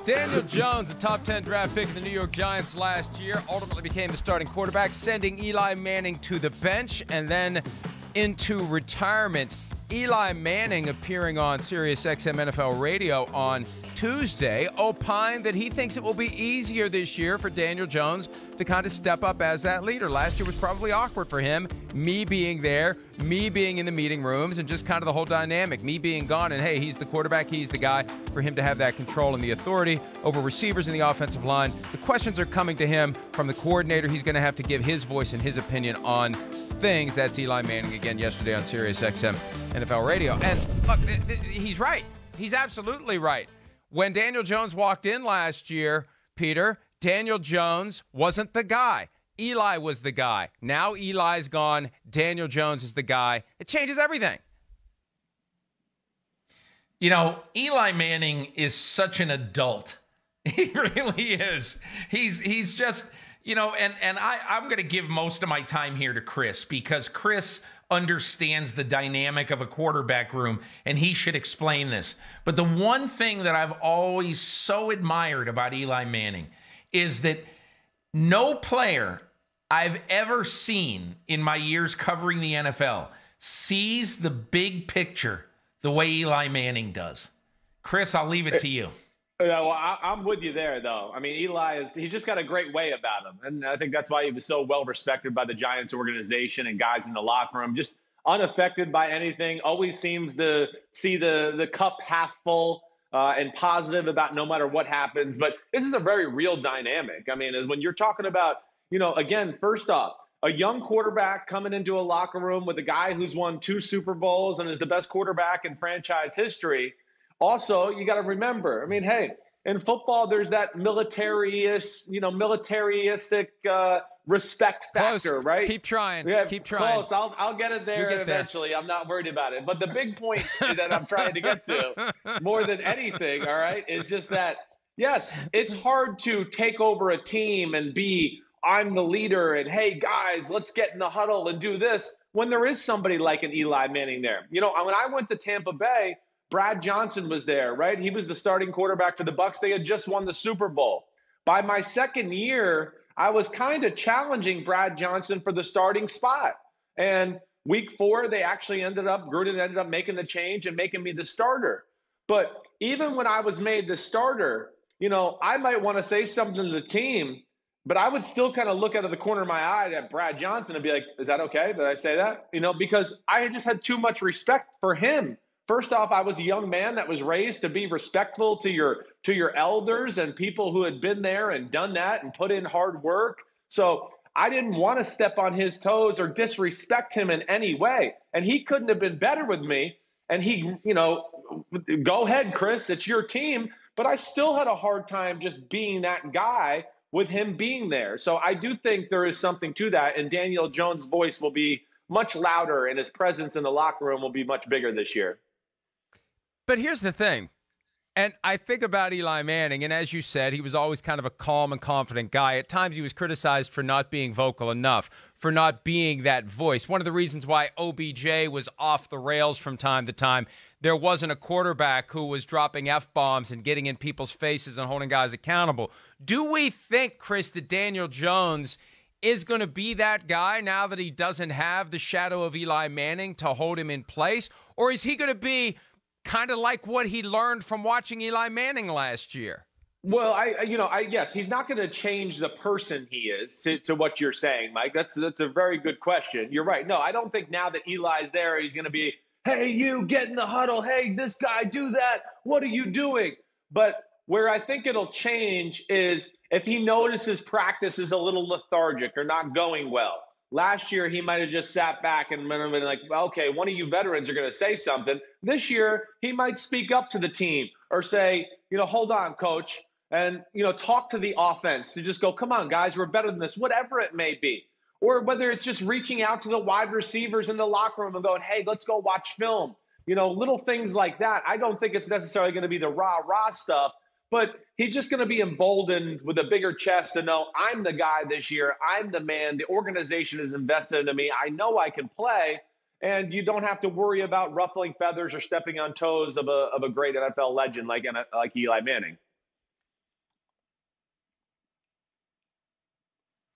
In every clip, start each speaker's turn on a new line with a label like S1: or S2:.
S1: Daniel Jones, a top 10 draft pick of the New York Giants last year, ultimately became the starting quarterback, sending Eli Manning to the bench and then into retirement. Eli Manning, appearing on SiriusXM NFL Radio on Tuesday, opined that he thinks it will be easier this year for Daniel Jones to kind of step up as that leader. Last year was probably awkward for him, me being there, me being in the meeting rooms, and just kind of the whole dynamic, me being gone, and hey, he's the quarterback, he's the guy, for him to have that control and the authority over receivers in the offensive line. The questions are coming to him from the coordinator. He's going to have to give his voice and his opinion on things. That's Eli Manning again yesterday on SiriusXM NFL Radio. And look, he's right. He's absolutely right. When Daniel Jones walked in last year, Peter, Daniel Jones wasn't the guy. Eli was the guy. Now Eli's gone. Daniel Jones is the guy. It changes everything.
S2: You know, Eli Manning is such an adult. He really is. He's just, you know, and I'm going to give most of my time here to Chris because Chris understands the dynamic of a quarterback room, and he should explain this. But the one thing that I've always so admired about Eli Manning is that no player I've ever seen in my years covering the NFL sees the big picture the way Eli Manning does. Chris, I'll leave it to you.
S3: Yeah, well, I'm with you there, though. I mean, he's just got a great way about him. And I think that's why he was so well respected by the Giants organization and guys in the locker room. Just unaffected by anything, always seems to see the cup half full and positive about no matter what happens. But this is a very real dynamic. I mean, is when you're talking about, you know, again, first off, a young quarterback coming into a locker room with a guy who's won 2 Super Bowls and is the best quarterback in franchise history. Also, you got to remember, I mean, hey, in football, there's that militaristic respect factor,
S1: Close.
S3: Right?
S1: Keep trying.
S3: Yeah,
S1: Keep trying.
S3: Close. I'll get it there eventually. I'm not worried about it. But the big point that I'm trying to get to, more than anything, all right, is just that, yes, it's hard to take over a team and be, I'm the leader, and hey, guys, let's get in the huddle and do this, when there is somebody like an Eli Manning there. You know, when I went to Tampa Bay, Brad Johnson was there, right? He was the starting quarterback for the Bucs. They had just won the Super Bowl. By my second year, I was kind of challenging Brad Johnson for the starting spot. And week 4, Gruden ended up making the change and making me the starter. But even when I was made the starter, you know, I might want to say something to the team, but I would still kind of look out of the corner of my eye at Brad Johnson and be like, is that okay? Did I say that? You know, because I had just had too much respect for him. First off, I was a young man that was raised to be respectful to your elders and people who had been there and done that and put in hard work. So I didn't want to step on his toes or disrespect him in any way. And he couldn't have been better with me. And he, you know, go ahead, Chris, it's your team. But I still had a hard time just being that guy with him being there. So I do think there is something to that. And Daniel Jones' voice will be much louder and his presence in the locker room will be much bigger this year.
S1: But here's the thing, and I think about Eli Manning, and as you said, he was always kind of a calm and confident guy. At times he was criticized for not being vocal enough, for not being that voice. One of the reasons why OBJ was off the rails from time to time, there wasn't a quarterback who was dropping F-bombs and getting in people's faces and holding guys accountable. Do we think, Chris, that Daniel Jones is going to be that guy now that he doesn't have the shadow of Eli Manning to hold him in place? Or is he going to be kind of like what he learned from watching Eli Manning last year?
S3: Well, yes, he's not going to change the person he is to what you're saying, Mike. That's a very good question. You're right. No, I don't think now that Eli's there, he's going to be, hey, you get in the huddle. Hey, this guy, do that. What are you doing? But where I think it'll change is if he notices practice is a little lethargic or not going well. Last year, he might have just sat back and been like, well, okay, one of you veterans are going to say something. This year, he might speak up to the team or say, you know, hold on, coach, and, you know, talk to the offense to just go, come on, guys, we're better than this, whatever it may be. Or whether it's just reaching out to the wide receivers in the locker room and going, hey, let's go watch film. You know, little things like that. I don't think it's necessarily going to be the rah-rah stuff, but he's just going to be emboldened with a bigger chest to know I'm the guy this year. I'm the man. The organization is invested into me. I know I can play, and you don't have to worry about ruffling feathers or stepping on toes of a great NFL legend like Eli Manning.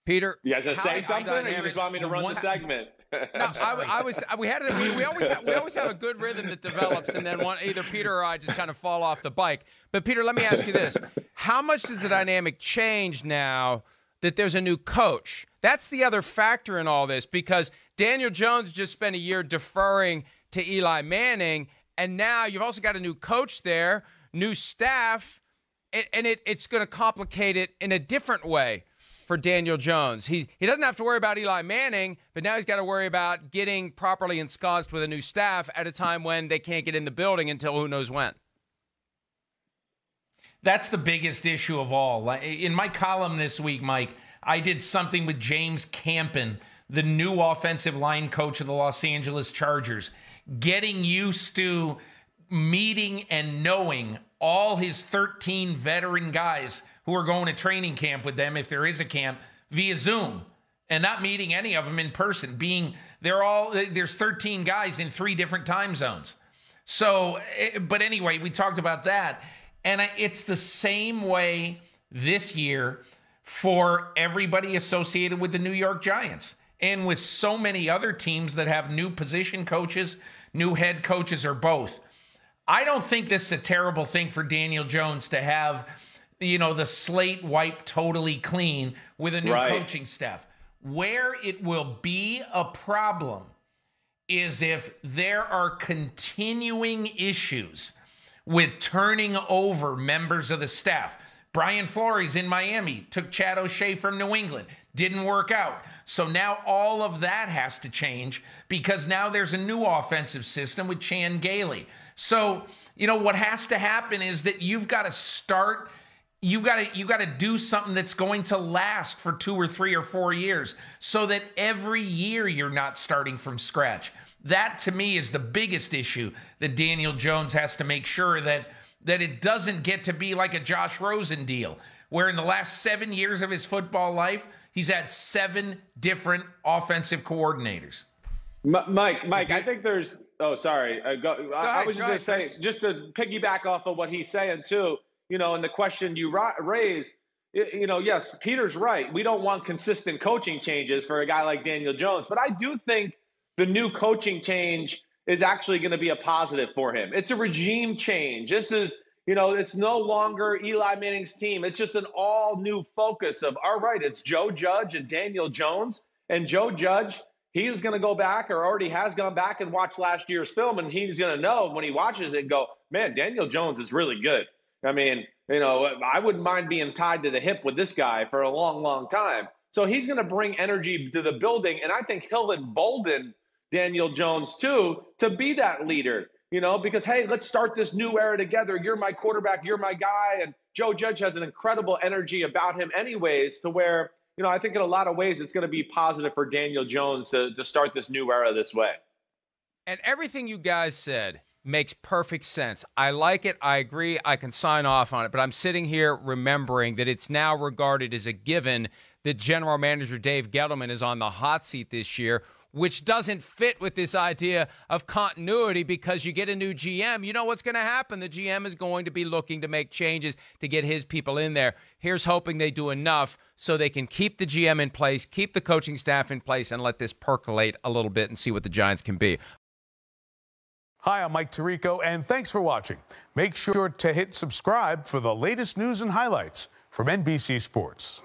S1: Peter,
S3: you guys gonna say something, or you just want me to run the segment?
S1: No, we always have a good rhythm that develops, and then either Peter or I just kind of fall off the bike. But Peter, let me ask you this: how much does the dynamic change now that there's a new coach? That's the other factor in all this, because Daniel Jones just spent a year deferring to Eli Manning, and now you've also got a new coach there, new staff, and it's going to complicate it in a different way for Daniel Jones. He doesn't have to worry about Eli Manning, but now he's got to worry about getting properly ensconced with a new staff at a time when they can't get in the building until who knows when.
S2: That's the biggest issue of all. In my column this week, Mike, I did something with James Campen, the new offensive line coach of the Los Angeles Chargers, getting used to meeting and knowing all his 13 veteran guys who are going to training camp with them, if there is a camp, via Zoom, and not meeting any of them in person. There's 13 guys in 3 different time zones. So, but anyway, we talked about that. And it's the same way this year for everybody associated with the New York Giants and with so many other teams that have new position coaches, new head coaches, or both. I don't think this is a terrible thing for Daniel Jones to have, the slate wiped totally clean with a new coaching staff. Where it will be a problem is if there are continuing issues with turning over members of the staff. Brian Flores in Miami took Chad O'Shea from New England. Didn't work out. So now all of that has to change because now there's a new offensive system with Chan Gailey. So, what has to happen is that you've got to start, you got to do something that's going to last for 2 or 3 or 4 years so that every year you're not starting from scratch. That, to me, is the biggest issue that Daniel Jones has to make sure that it doesn't get to be like a Josh Rosen deal, where in the last 7 years of his football life, he's had 7 different offensive coordinators.
S3: Mike, I think there's – oh, sorry. I was just going to say, just to piggyback off of what he's saying too, and the question you raised, yes, Peter's right. We don't want consistent coaching changes for a guy like Daniel Jones, but I do think the new coaching change is actually going to be a positive for him. It's a regime change. This is, it's no longer Eli Manning's team. It's just an all new focus of, all right, it's Joe Judge and Daniel Jones. And Joe Judge, he is going to go back or already has gone back and watched last year's film. And he's going to know when he watches it and go, man, Daniel Jones is really good. I mean, I wouldn't mind being tied to the hip with this guy for a long, long time. So he's going to bring energy to the building. And I think he'll embolden Daniel Jones too, to be that leader, because, hey, let's start this new era together. You're my quarterback. You're my guy. And Joe Judge has an incredible energy about him anyways, to where, I think in a lot of ways it's going to be positive for Daniel Jones to start this new era this way.
S1: And everything you guys said makes perfect sense. I like it. I agree. I can sign off on it. But I'm sitting here remembering that it's now regarded as a given that General Manager Dave Gettleman is on the hot seat this year, which doesn't fit with this idea of continuity, because you get a new GM, you know what's going to happen. The GM is going to be looking to make changes to get his people in there. Here's hoping they do enough so they can keep the GM in place, keep the coaching staff in place, and let this percolate a little bit and see what the Giants can be.
S4: Hi, I'm Mike Tirico, and thanks for watching. Make sure to hit subscribe for the latest news and highlights from NBC Sports.